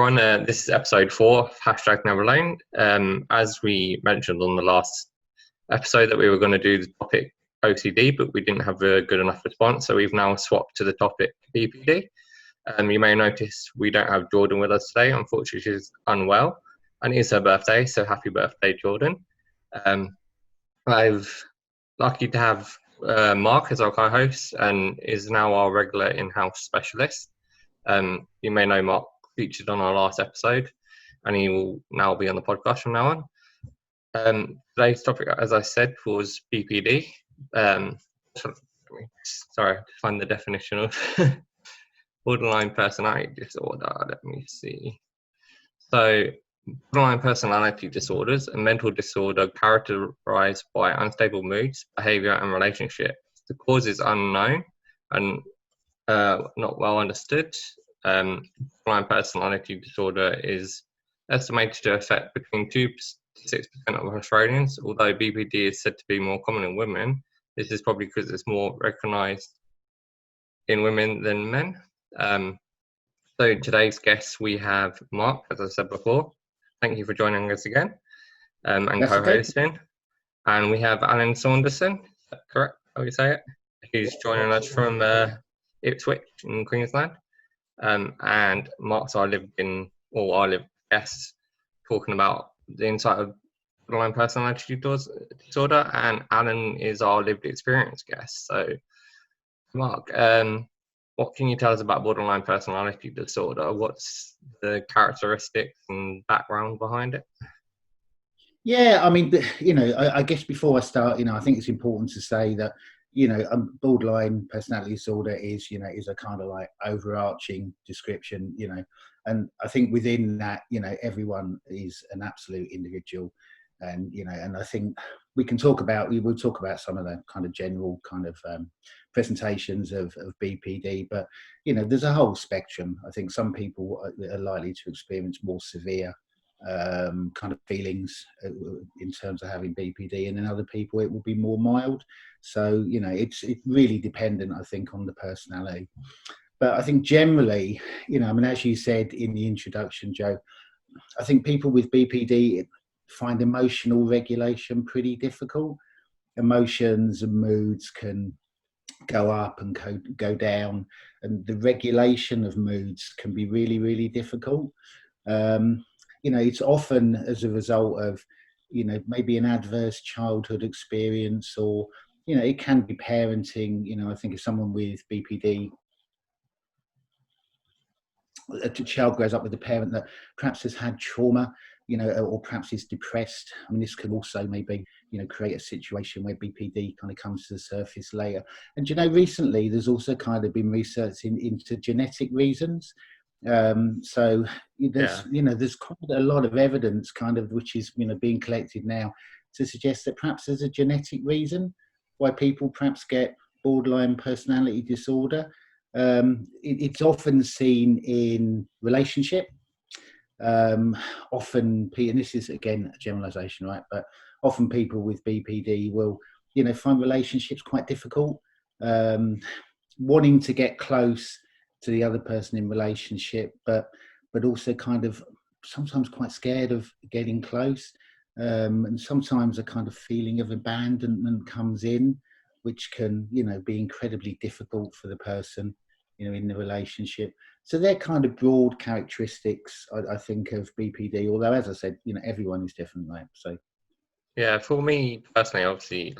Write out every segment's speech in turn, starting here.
everyone. This is episode 4 of #NeverAlone. As we mentioned on the last episode that we were going to do the topic OCD, but we didn't have a good enough response, so we've now swapped to the topic BPD. You may notice we don't have Jordan with us today. Unfortunately, she's unwell, and it is her birthday, so happy birthday, Jordan. I've lucky to have Mark as our co-host and is now our regular in-house specialist. You may know Mark featured on our last episode, and he will now be on the podcast from now on. Today's topic, as I said, was BPD. Sorry, to find the definition of borderline personality disorder. Let me see. So, borderline personality disorders, a mental disorder characterized by unstable moods, behavior, and relationships. The cause is unknown and not well understood. Borderline personality disorder is estimated to affect between 2 to 6% of Australians, although BPD is said to be more common in women. This is probably because it's more recognised in women than men. So today's guests, we have Mark, as I said before. Thank you for joining us again and co-hosting. Okay. And we have ALLAN Saunderson, is that correct? How do you say it? He's joining us from Ipswich in Queensland. And Mark's our guest talking about the insight of borderline personality disorder, and ALLAN is our lived experience guest. So, Mark, what can you tell us about borderline personality disorder? What's the characteristics and background behind it? Yeah, I mean, I guess before I start, I think it's important to say that, borderline personality disorder is a kind of like overarching description, and I think within that, everyone is an absolute individual. And, and I think we will talk about some of the kind of general kind of presentations of BPD, but, there's a whole spectrum. I think some people are likely to experience more severe kind of feelings in terms of having BPD, and in other people it will be more mild. So, it's really dependent, I think, on the personality. But I think generally, as you said in the introduction, Joe, I think people with BPD find emotional regulation pretty difficult. Emotions and moods can go up and go down, and the regulation of moods can be really, really difficult. It's often as a result of, maybe an adverse childhood experience, or, it can be parenting. I think if someone with BPD, a child grows up with a parent that perhaps has had trauma, or perhaps is depressed. I mean, this can also maybe, create a situation where BPD kind of comes to the surface later. And, recently there's also kind of been research into genetic reasons. So there's quite a lot of evidence kind of, which is, being collected now to suggest that perhaps there's a genetic reason why people perhaps get borderline personality disorder. It's often seen in relationship. Often, and this is again a generalization, right? But often people with BPD will, find relationships quite difficult, wanting to get close to the other person in relationship, but also kind of sometimes quite scared of getting close. And sometimes a kind of feeling of abandonment comes in, which can, be incredibly difficult for the person, in the relationship. So they're kind of broad characteristics, I think, of BPD. Although, as I said, everyone is different, right? So, yeah, for me personally, obviously,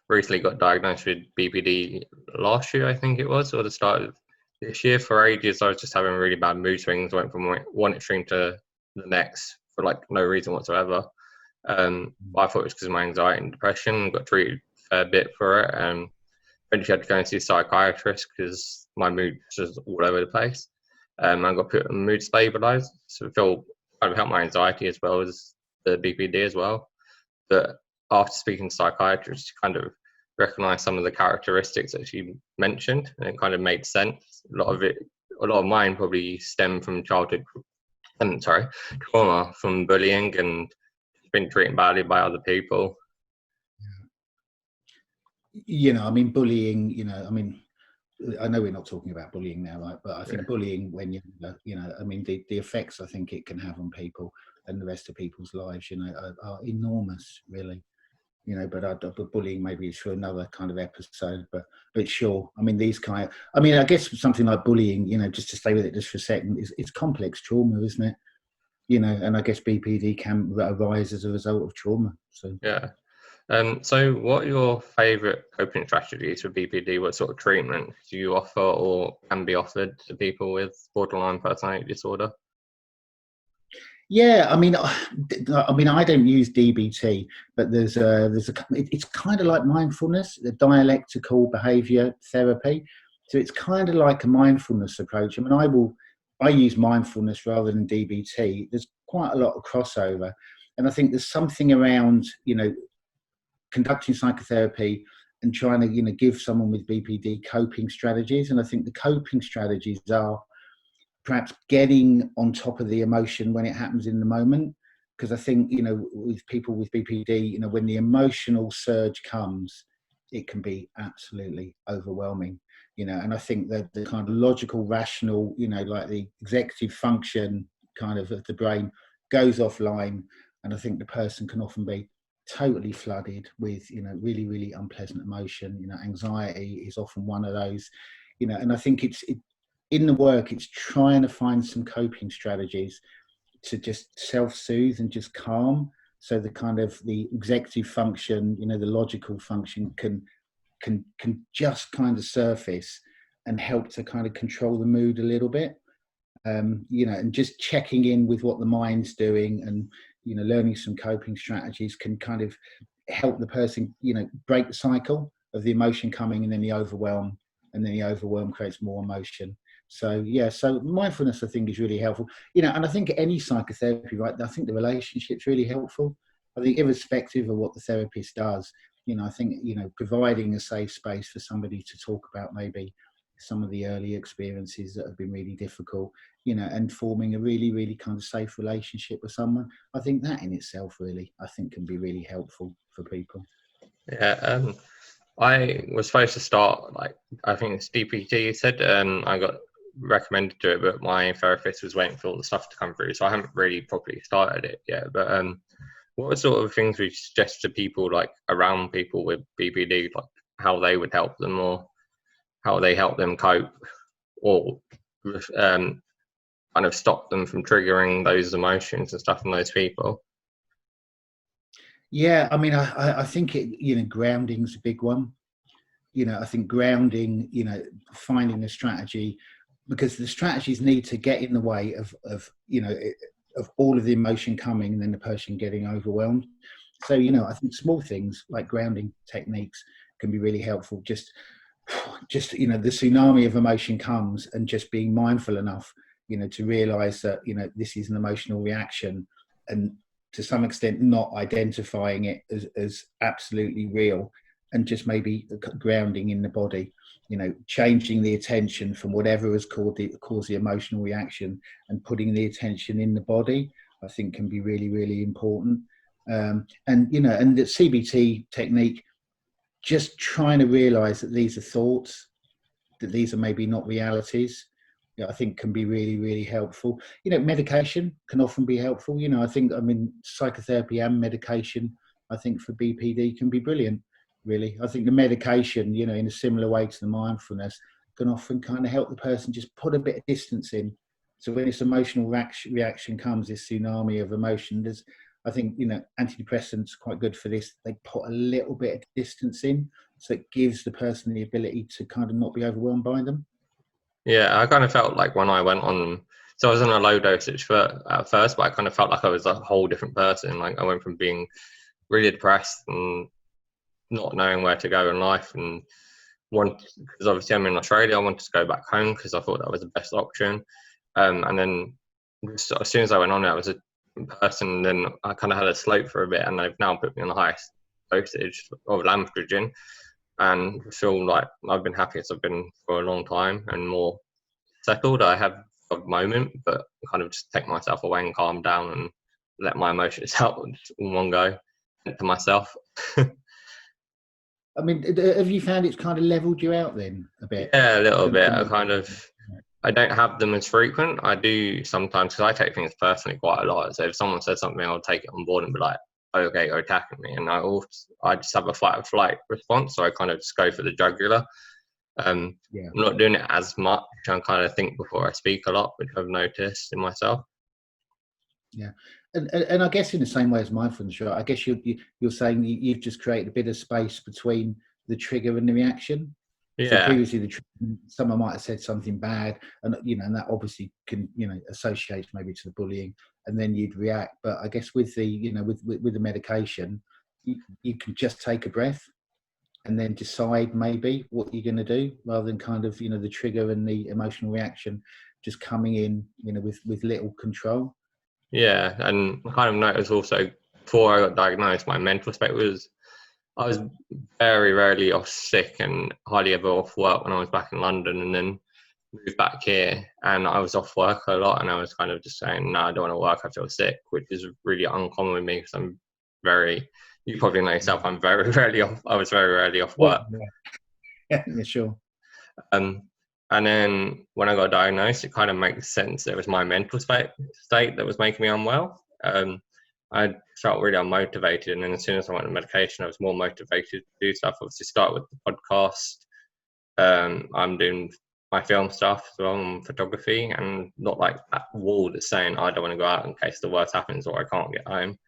recently got diagnosed with BPD last year, I think it was, or the start of this year. For ages, I was just having really bad mood swings. Went from one extreme to the next for no reason whatsoever. But I thought it was because of my anxiety and depression. Got treated a fair bit for it, and eventually had to go and see a psychiatrist because my mood was just all over the place. I got put on mood stabilizer, so it kind of helped my anxiety as well as the BPD as well. But after speaking to psychiatrists, kind of recognised some of the characteristics that she mentioned, and it kind of made sense. A lot of mine probably stem from childhood, trauma from bullying and being treated badly by other people. I mean, bullying, I know we're not talking about bullying now, right? But I think Yeah. bullying, when I mean, the effects I think it can have on people and the rest of people's lives, are enormous, really. But bullying maybe is for another kind of episode. But sure, I mean, I guess something like bullying, just to stay with it just for a second, it's complex trauma, isn't it? And I guess BPD can arise as a result of trauma. So Yeah. So what are your favourite coping strategies for BPD? What sort of treatment do you offer or can be offered to people with borderline personality disorder? yeah, I don't use DBT, but it's kind of like mindfulness, the dialectical behaviour therapy. So it's kind of like a mindfulness approach. I mean, I use mindfulness rather than DBT. There's quite a lot of crossover, and I think there's something around conducting psychotherapy and trying to give someone with BPD coping strategies. And I think the coping strategies are perhaps getting on top of the emotion when it happens in the moment. Because I think, with people with BPD, when the emotional surge comes, it can be absolutely overwhelming, and I think that the kind of logical, rational, like the executive function kind of the brain goes offline. And I think the person can often be totally flooded with, really, really unpleasant emotion. Anxiety is often one of those, and I think in the work, it's trying to find some coping strategies to just self-soothe and just calm. So the executive function, the logical function can just kind of surface and help to kind of control the mood a little bit. And just checking in with what the mind's doing, and learning some coping strategies can kind of help the person break the cycle of the emotion coming and then the overwhelm, and then the overwhelm creates more emotion. So mindfulness I think is really helpful, and I think any psychotherapy, right, I think the relationship's really helpful. I think irrespective of what the therapist does, I think providing a safe space for somebody to talk about maybe some of the early experiences that have been really difficult, and forming a really, really kind of safe relationship with someone. I think that in itself really, I think, can be really helpful for people. Yeah. I was supposed to start, I think it's DPT, you said. I got recommended to it, but my therapist was waiting for all the stuff to come through, so I haven't really properly started it yet. But what sort of things would you suggest to people, around people with BPD, how they would help them, or how they help them cope, or kind of stop them from triggering those emotions and stuff in those people? Yeah, I mean, I think grounding's a big one. I think grounding, finding a strategy, because the strategies need to get in the way of all of the emotion coming and then the person getting overwhelmed. So, I think small things like grounding techniques can be really helpful. Just the tsunami of emotion comes, and just being mindful enough, to realize that, this is an emotional reaction, and to some extent not identifying it as absolutely real, and just maybe grounding in the body, changing the attention from whatever has caused the emotional reaction, and putting the attention in the body, I think can be really, really important. And the CBT technique, just trying to realize that these are thoughts, that these are maybe not realities, I think can be really, really helpful. Medication can often be helpful. I mean, psychotherapy and medication, I think, for BPD can be brilliant, really. I think the medication, in a similar way to the mindfulness, can often kind of help the person just put a bit of distance in. So when this emotional reaction comes, this tsunami of emotion, I think, antidepressants are quite good for this. They put a little bit of distance in, so it gives the person the ability to kind of not be overwhelmed by them. Yeah, I kind of felt like when I went on, so I was on a low dosage at first, but I kind of felt like I was a whole different person. Like I went from being really depressed and not knowing where to go in life, and because obviously I'm in Australia, I wanted to go back home because I thought that was the best option. And then as soon as I went on it, I was a person. Then I kind of had a slope for a bit, and they've now put me on the highest dosage of lampregine, and feel like I've been happiest I've been for a long time, and more settled. I have a moment, but kind of just take myself away and calm down and let my emotions out in one go to myself. I mean, have you found it's kind of leveled you out then a bit? Yeah, a little bit. I don't have them as frequent. I do sometimes, because I take things personally quite a lot. So if someone says something, I'll take it on board and be like, okay, you're attacking me. And I just have a fight or flight response. So I kind of just go for the jugular. I'm not doing it as much. I kind of think before I speak a lot, which I've noticed in myself. Yeah. And I guess in the same way as mindfulness, right? I guess you're saying you've just created a bit of space between the trigger and the reaction. Yeah. So previously, someone might have said something bad, and and that obviously can associate maybe to the bullying, and then you'd react. But I guess with the with the medication, you can just take a breath, and then decide maybe what you're going to do, rather than kind of the trigger and the emotional reaction just coming in with little control. Yeah, and I kind of noticed also before I got diagnosed, my mental state was, I was very rarely off sick and hardly ever off work when I was back in London, and then moved back here and I was off work a lot, and I was kind of just saying, no, I don't want to work, I feel sick, which is really uncommon with me because I'm very, you probably know yourself, I was very rarely off work. Yeah, sure. And then when I got diagnosed, it kind of makes sense. It was my mental state that was making me unwell. I felt really unmotivated, and then as soon as I went on medication, I was more motivated to do stuff. Obviously, start with the podcast. I'm doing my film stuff as well, and photography, and not like that wall that's saying I don't want to go out in case the worst happens or I can't get home.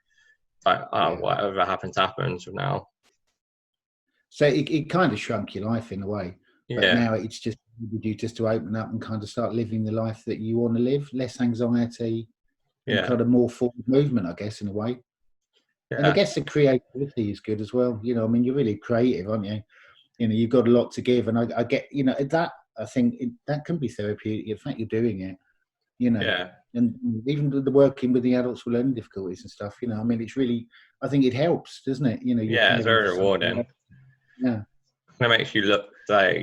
Like, whatever happens from now. So it kind of shrunk your life in a way. But now it's just you just to open up and kind of start living the life that you want to live, less anxiety, and kind of more forward movement, I guess, in a way. And I guess the creativity is good as well. I mean, you're really creative, aren't you? You've got a lot to give, and I get, that I think that can be therapeutic. In fact, you're doing it, and even the working with the adults with learning difficulties and stuff. I mean, it's really, I think it helps, doesn't it? It's very rewarding. Yeah. It makes you look like,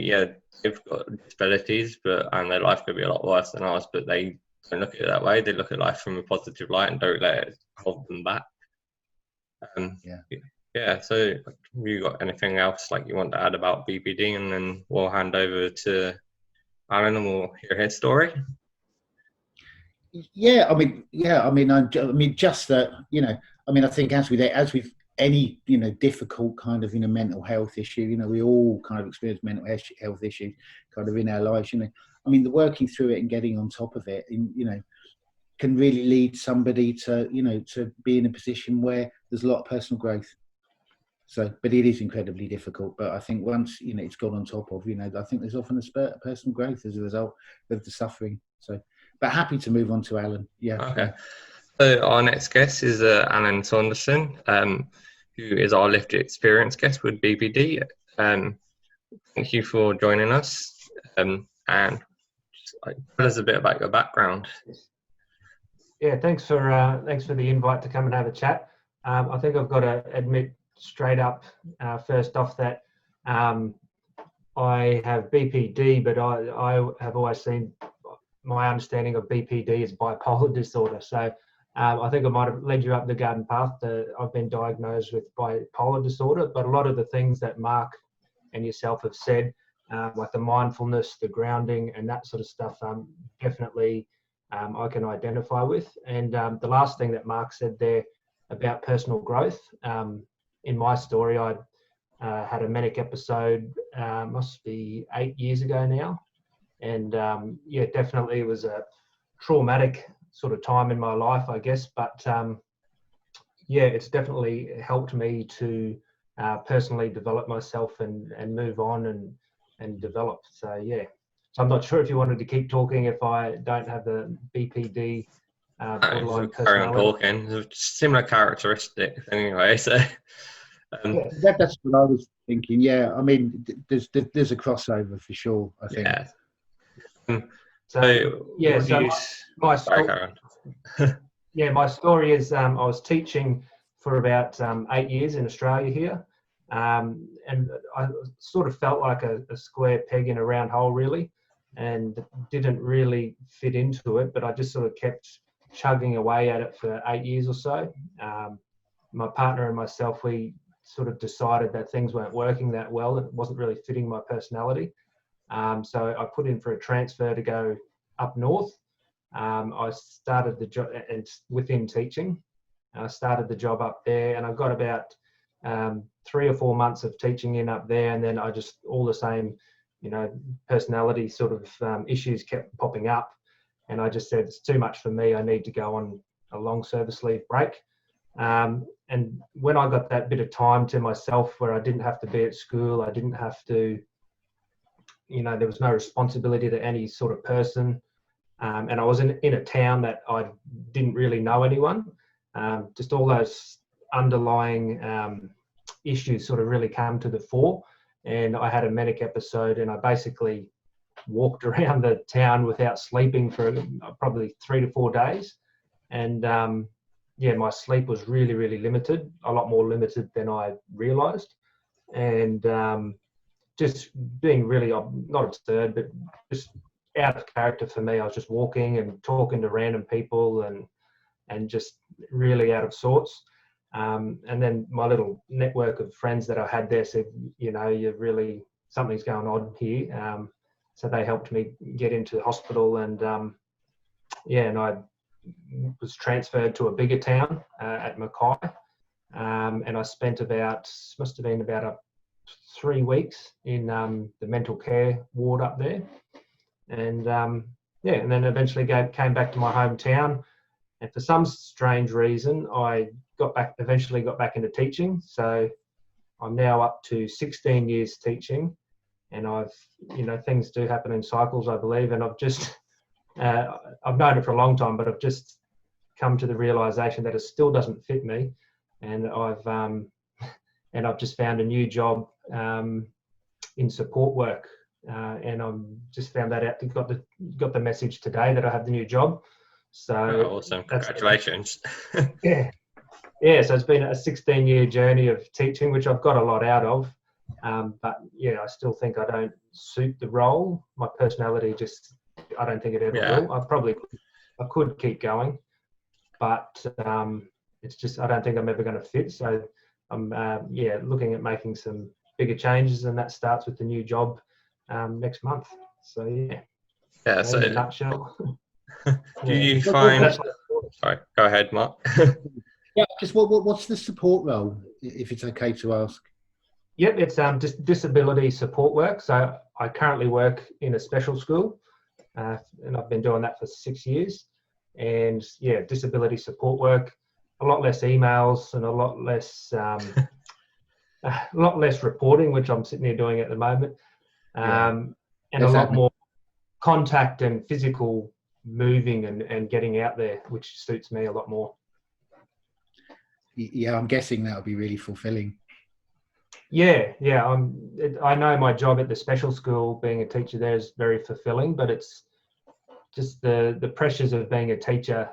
they've got disabilities, and their life could be a lot worse than ours, but they don't look at it that way. They look at life from a positive light and don't let it hold them back. So have you got anything else like you want to add about BPD, and then we'll hand over to Alan and we'll hear his story? I mean, just that, I mean, I think as with any, difficult kind of, mental health issue, we all kind of experience mental health issues kind of in our lives, I mean, the working through it and getting on top of it, can really lead somebody to, to be in a position where there's a lot of personal growth. So, but it is incredibly difficult. But I think once, it's gone on top of, I think there's often a spurt of personal growth as a result of the suffering. So, but happy to move on to Alan. Yeah. Okay. So our next guest is ALLAN SAUNDERSON, who is our lived experience guest with BPD. Thank you for joining us. And tell us a bit about your background. Yeah, thanks for the invite to come and have a chat. I think I've got to admit straight up, first off, that I have BPD, but I have always seen my understanding of BPD as bipolar disorder. So I think I might have led you up the garden path. I've been diagnosed with bipolar disorder, but a lot of the things that Mark and yourself have said, like the mindfulness, the grounding, and that sort of stuff, definitely I can identify with. And the last thing that Mark said there about personal growth, in my story, I had a manic episode, must be 8 years ago now. And definitely it was a traumatic sort of time in my life, I guess. But it's definitely helped me to personally develop myself and move on and develop. So, So I'm not sure if you wanted to keep talking if I don't have the BPD borderline personality. Talking. Similar characteristics anyway, so... that's what I was thinking. Yeah, I mean, there's a crossover for sure, I think. My story is I was teaching for about 8 years in Australia here, and I sort of felt like a square peg in a round hole, really, and didn't really fit into it, but I just sort of kept chugging away at it for 8 years or so. My partner and myself, we sort of decided that things weren't working that well. It wasn't really fitting my personality. So I put in for a transfer to go up north. I started the job within teaching. I started the job up there, and I got about 3 or 4 months of teaching in up there, and then I just, all the same, personality sort of issues kept popping up, and I just said, it's too much for me. I need to go on a long service leave break. And when I got that bit of time to myself where I didn't have to be at school, I didn't have to, there was no responsibility to any sort of person. And I was in a town that I didn't really know anyone. Just all those underlying issues sort of really came to the fore. And I had a manic episode, and I basically walked around the town without sleeping for probably 3 to 4 days. And my sleep was really, really limited, a lot more limited than I realised. And just being really, not absurd, but just out of character for me. I was just walking and talking to random people and just really out of sorts. And then my little network of friends that I had there said, you're really, something's going on here. So they helped me get into the hospital, and and I was transferred to a bigger town at Mackay. And I spent must have been about 3 weeks in the mental care ward up there. And and then eventually came back to my hometown. And for some strange reason, I eventually got back into teaching. So I'm now up to 16 years teaching, and I've, things do happen in cycles, I believe. And I've just, I've known it for a long time, but I've just come to the realization that it still doesn't fit me. And I've just found a new job in support work. And I'm just found that out. Got the message today that I have the new job. So awesome! Congratulations. Yeah. So it's been a 16-year journey of teaching, which I've got a lot out of. But I still think I don't suit the role. My personality I don't think it ever will. I could keep going, but it's just, I don't think I'm ever going to fit. So I'm looking at making some bigger changes, and that starts with the new job next month. So so in a nutshell. Do you find? Sorry, go ahead, Mark. Just what's the support role, if it's okay to ask? Yep, it's just disability support work. So I currently work in a special school, and I've been doing that for 6 years. And disability support work, a lot less emails and a lot less reporting, which I'm sitting here doing at the moment, and a lot more contact and physical moving and getting out there, which suits me a lot more. Yeah, I'm guessing that'll be really fulfilling. I know my job at the special school, being a teacher there, is very fulfilling, but it's just the pressures of being a teacher.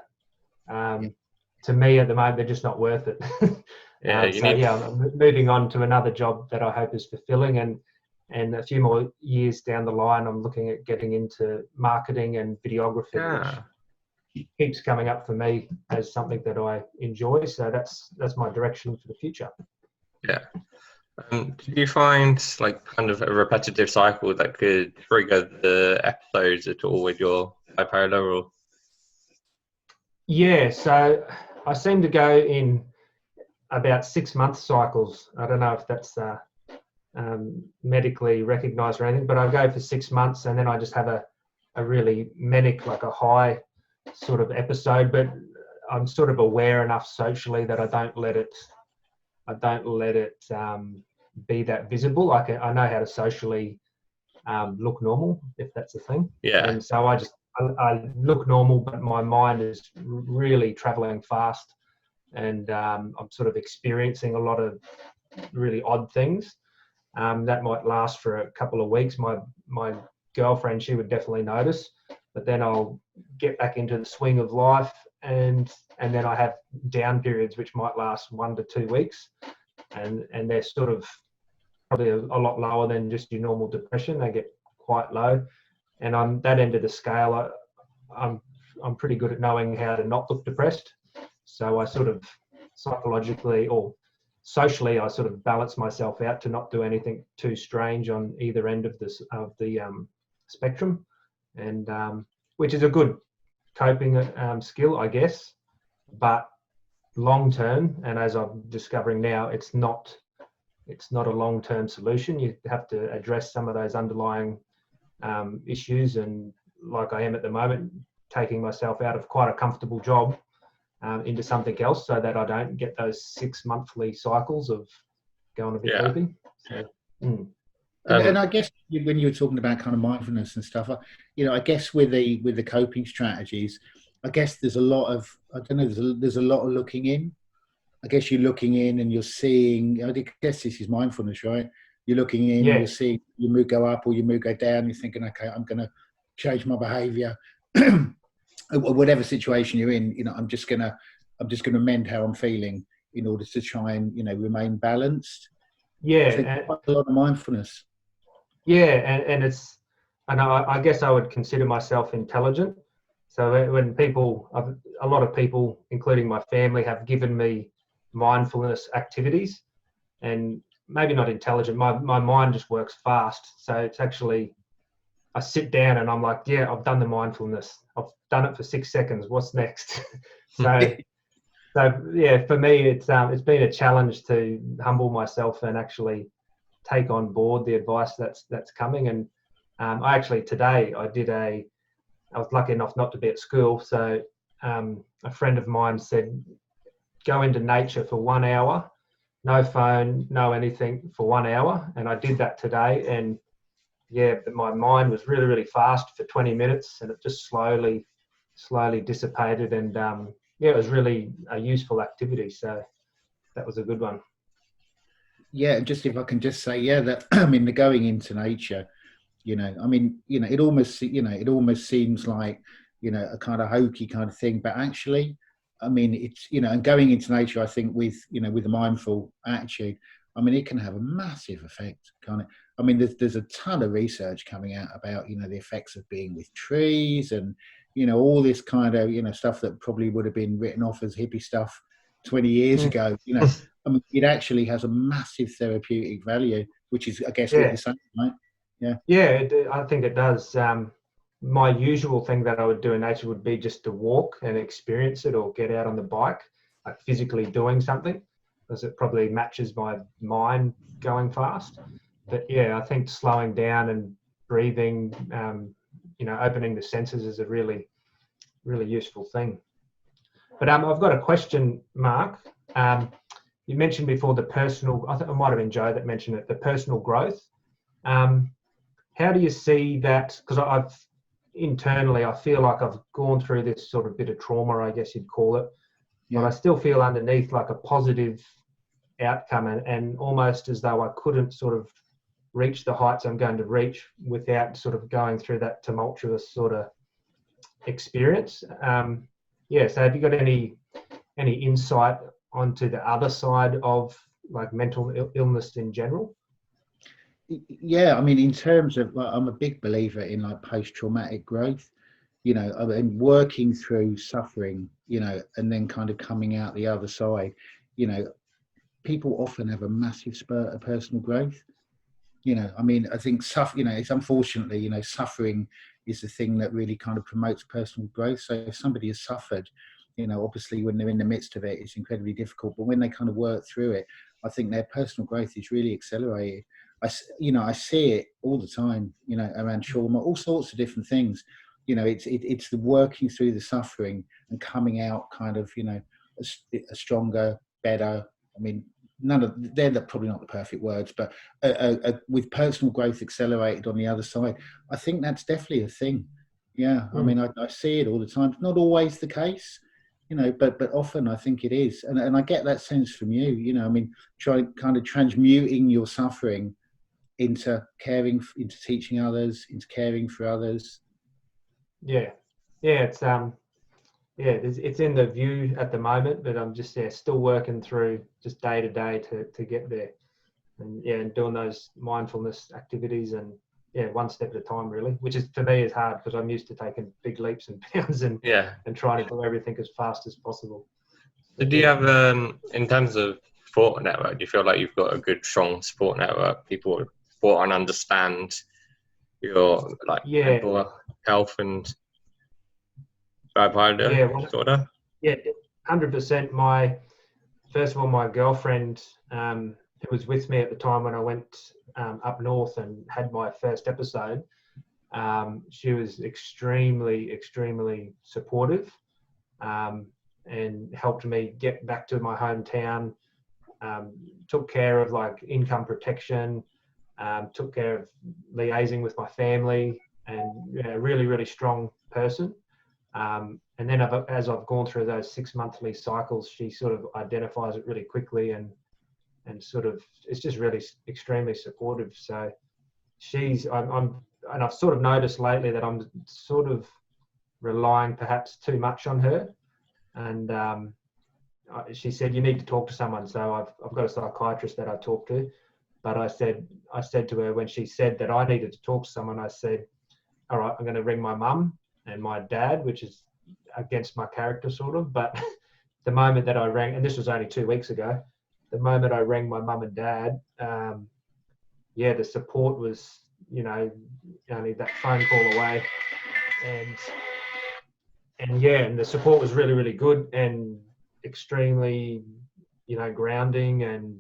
To me at the moment, they're just not worth it. I'm moving on to another job that I hope is fulfilling, and a few more years down the line, I'm looking at getting into marketing and videography, which keeps coming up for me as something that I enjoy. So that's my direction for the future. Yeah. Do you find like kind of a repetitive cycle that could trigger the episodes at all with your bipolar? Or? Yeah, so I seem to go in about 6 month cycles. I don't know if that's medically recognised or anything, but I go for 6 months, and then I just have a really manic, like a high sort of episode. But I'm sort of aware enough socially that I don't let it be that visible. I know how to socially look normal, if that's a thing. Yeah. And so I look normal, but my mind is really traveling fast, and I'm sort of experiencing a lot of really odd things. That might last for a couple of weeks. My girlfriend, she would definitely notice, but then I'll get back into the swing of life, and then I have down periods which might last 1 to 2 weeks, and they're sort of probably a lot lower than just your normal depression. They get quite low, and on that end of the scale, I'm pretty good at knowing how to not look depressed. So I sort of psychologically, or socially, I sort of balance myself out to not do anything too strange on either end of the spectrum, and which is a good coping skill, I guess. But long term, and as I'm discovering now, it's not a long-term solution. You have to address some of those underlying issues, and like I am at the moment, taking myself out of quite a comfortable job into something else, so that I don't get those 6 monthly cycles of going a bit loopy. So, and I guess when you were talking about kind of mindfulness and stuff, I guess with the coping strategies, I guess there's a lot of, there's a lot of looking in. I guess you're looking in and you're seeing, I guess this is mindfulness, right? You're looking in, you're seeing your mood go up or your mood go down. You're thinking, okay, I'm going to change my behavior. Whatever situation you're in, I'm just going to mend how I'm feeling in order to try and, remain balanced. Yeah. Quite a lot of mindfulness. Yeah. And I guess I would consider myself intelligent. So when a lot of people, including my family, have given me mindfulness activities, and maybe not intelligent, my mind just works fast. So it's actually, I sit down and I'm like, yeah, I've done the mindfulness. I've done it for 6 seconds. What's next? So yeah, for me, it's been a challenge to humble myself and actually take on board the advice that's coming. And I actually today I was lucky enough not to be at school, so a friend of mine said, go into nature for 1 hour, no phone, no anything for 1 hour. And I did that today, and yeah, but my mind was really, really fast for 20 minutes, and it just slowly dissipated. And it was really a useful activity. So that was a good one. Yeah, just if I can just say, that the going into nature, it almost seems like, a kind of hokey kind of thing, but actually, it's, and going into nature, I think with a mindful attitude, it can have a massive effect, can't it? There's a ton of research coming out about, the effects of being with trees and, all this kind of, stuff that probably would have been written off as hippie stuff 20 years ago, it actually has a massive therapeutic value, which is, I guess, what you're saying, right? Yeah, I think it does. My usual thing that I would do in nature would be just to walk and experience it, or get out on the bike, like physically doing something, because it probably matches my mind going fast. But yeah, I think slowing down and breathing, opening the senses is a really, really useful thing. But I've got a question, Mark. You mentioned before the personal, I think it might have been Joe that mentioned it, the personal growth. How do you see that? Because internally, I feel like I've gone through this sort of bit of trauma, I guess you'd call it. Yeah. But I still feel underneath like a positive outcome, and almost as though I couldn't sort of reach the heights I'm going to reach without sort of going through that tumultuous sort of experience. So have you got any insight onto the other side of like mental illness in general? Yeah, in terms of, I'm a big believer in like post-traumatic growth, and working through suffering, and then kind of coming out the other side. People often have a massive spurt of personal growth. I think it's unfortunately, suffering is the thing that really kind of promotes personal growth. So if somebody has suffered, obviously when they're in the midst of it, it's incredibly difficult. But when they kind of work through it, I think their personal growth is really accelerated. I see it all the time, around trauma, all sorts of different things. It's the working through the suffering and coming out kind of, a stronger, better. They're probably not the perfect words, but with personal growth accelerated on the other side, I think that's definitely a thing. Yeah, I see it all the time. Not always the case, but often I think it is, and I get that sense from you. Try kind of transmuting your suffering into caring, into teaching others, into caring for others. It's in the view at the moment, but I'm just still working through just day to day to get there, and doing those mindfulness activities, and one step at a time really, which is for me is hard because I'm used to taking big leaps and bounds and trying to do everything as fast as possible. So do you have in terms of support network? Do you feel like you've got a good, strong support network? People support and understand your mental health and bipolar disorder? Yeah, 100%. First of all, my girlfriend, who was with me at the time when I went up north and had my first episode, she was extremely, extremely supportive, and helped me get back to my hometown, took care of like income protection, took care of liaising with my family, and a really, really strong person. And then as I've gone through those 6 monthly cycles, she sort of identifies it really quickly, and sort of it's just really extremely supportive. So and I've sort of noticed lately that I'm sort of relying perhaps too much on her. And she said, you need to talk to someone. So I've got a psychiatrist that I talk to. But I said to her, when she said that I needed to talk to someone, I said, all right, I'm going to ring my mum and my dad, which is against my character sort of. But the moment that I rang, and this was only 2 weeks ago, the moment I rang my mum and dad, the support was, only that phone call away. And the support was really, really good and extremely, grounding, and,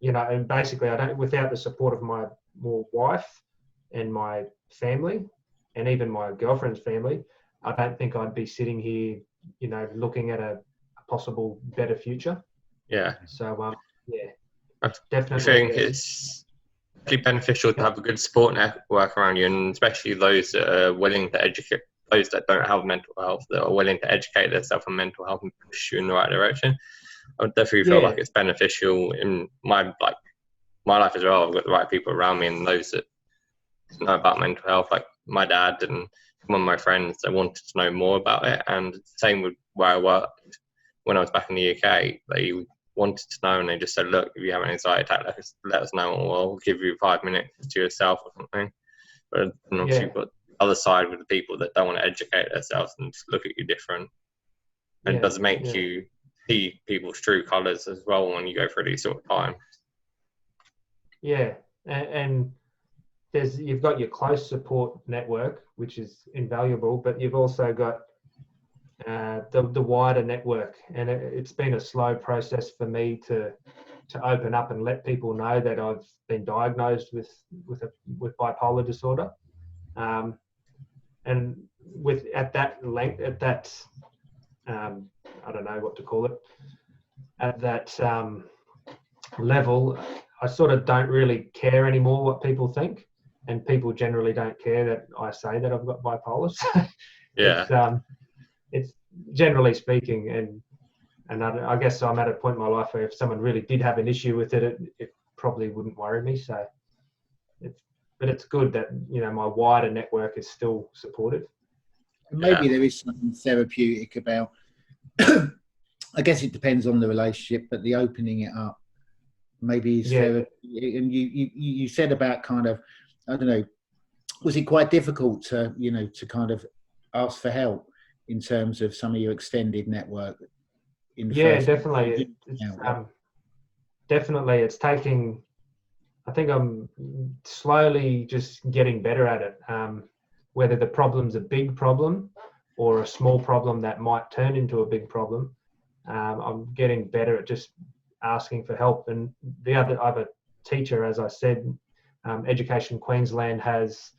and basically without the support of my wife and my family and even my girlfriend's family, I don't think I'd be sitting here, looking at a possible better future. Yeah. So, definitely. I think it's really beneficial to have a good support network around you, and especially those that are willing to educate, those that don't have mental health, that are willing to educate themselves on mental health and push you in the right direction. I would definitely feel like it's beneficial in my life as well. I've got the right people around me, and those that know about mental health, like my dad and one of my friends, they wanted to know more about it. And same with where I worked when I was back in the UK. They wanted to know, and they just said, look, if you have an anxiety attack, let us know, or we'll give you 5 minutes to yourself or something. But obviously you've got the other side with the people that don't want to educate themselves and just look at you different. And it does make you see people's true colours as well when you go through these sort of times. Yeah, and you've got your close support network, which is invaluable, but you've also got the wider network, and it's been a slow process for me to open up and let people know that I've been diagnosed with bipolar disorder, and at that I don't know what to call it, at that level, I sort of don't really care anymore what people think, and people generally don't care that I say that I've got bipolar. So it's generally speaking, and I guess I'm at a point in my life where if someone really did have an issue with it, it probably wouldn't worry me. So but it's good that, my wider network is still supportive. Maybe there is something therapeutic about, I guess it depends on the relationship, but the opening it up maybe is therapy. And you said about kind of, I don't know, was it quite difficult to, to kind of ask for help in terms of some of your extended network? Definitely. Definitely. It's taking, I think I'm slowly just getting better at it. Whether the problem's a big problem or a small problem that might turn into a big problem, I'm getting better at just asking for help. And the other teacher, as I said, Education Queensland has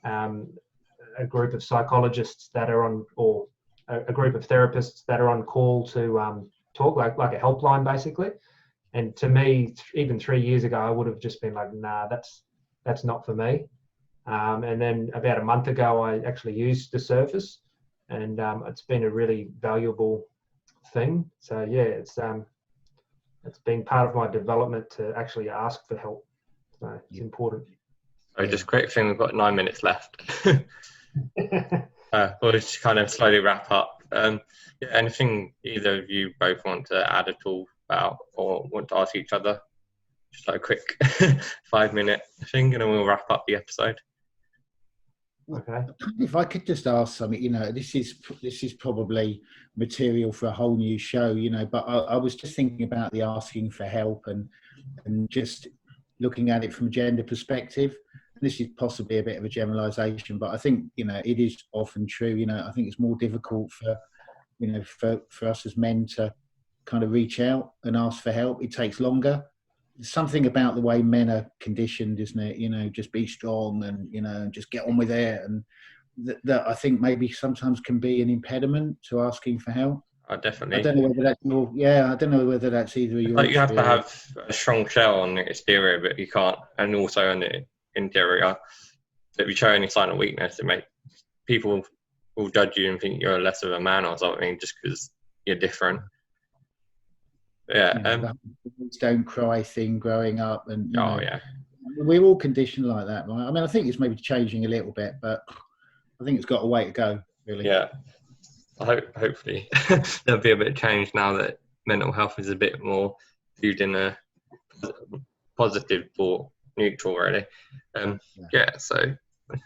a group of psychologists that are on, or a group of therapists that are on call to talk, like a helpline basically. And to me, even 3 years ago, I would have just been like, nah, that's not for me. And then about a month ago, I actually used the service, and it's been a really valuable thing. So it's been part of my development to actually ask for help. So it's important. So just quick thing, we've got 9 minutes left. We'll just kind of slowly wrap up. Anything either of you both want to add at all about, or want to ask each other? Just like a quick 5 minute thing, and then we'll wrap up the episode. Okay. If I could just ask something, this is probably material for a whole new show, but I was just thinking about the asking for help and just looking at it from a gender perspective. This is possibly a bit of a generalisation, but I think it is often true. I think it's more difficult for us as men to kind of reach out and ask for help. It takes longer. There's something about the way men are conditioned, isn't it? Just be strong and just get on with it, and that I think maybe sometimes can be an impediment to asking for help. Definitely. I don't know whether that's I don't know whether that's either your. Like, you have to have a strong shell on the exterior, but you can't, and also on the interior. So if you show any sign of weakness, people will judge you and think you're less of a man or something just because you're different. Yeah. The don't cry thing growing up, and yeah, we're all conditioned like that, right? I mean, I think it's maybe changing a little bit, but I think it's got a way to go, really. Yeah. Hopefully there'll be a bit of change now that mental health is a bit more viewed in a positive or neutral, really. So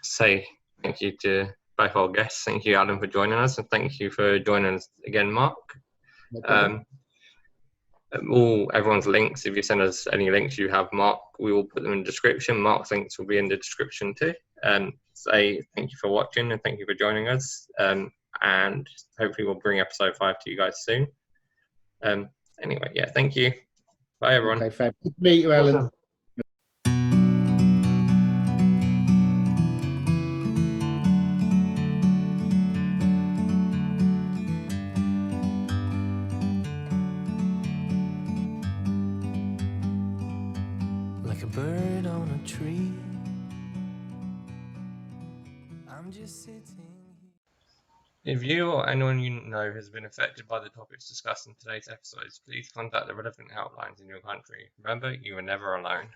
say thank you to both our guests. Thank you, Allan, for joining us, and thank you for joining us again, Mark. Everyone's links, if you send us any links you have, Mark, we will put them in the description. Mark's links will be in the description too. Say thank you for watching and thank you for joining us. And hopefully we'll bring episode 5 to you guys soon. Anyway, thank you. Bye, everyone. Okay, fair. Good to meet you, Allan. Awesome. Like a bird on a tree, I'm just sitting here. If you or anyone you know has been affected by the topics discussed in today's episodes, please contact the relevant helplines in your country. Remember, you are never alone.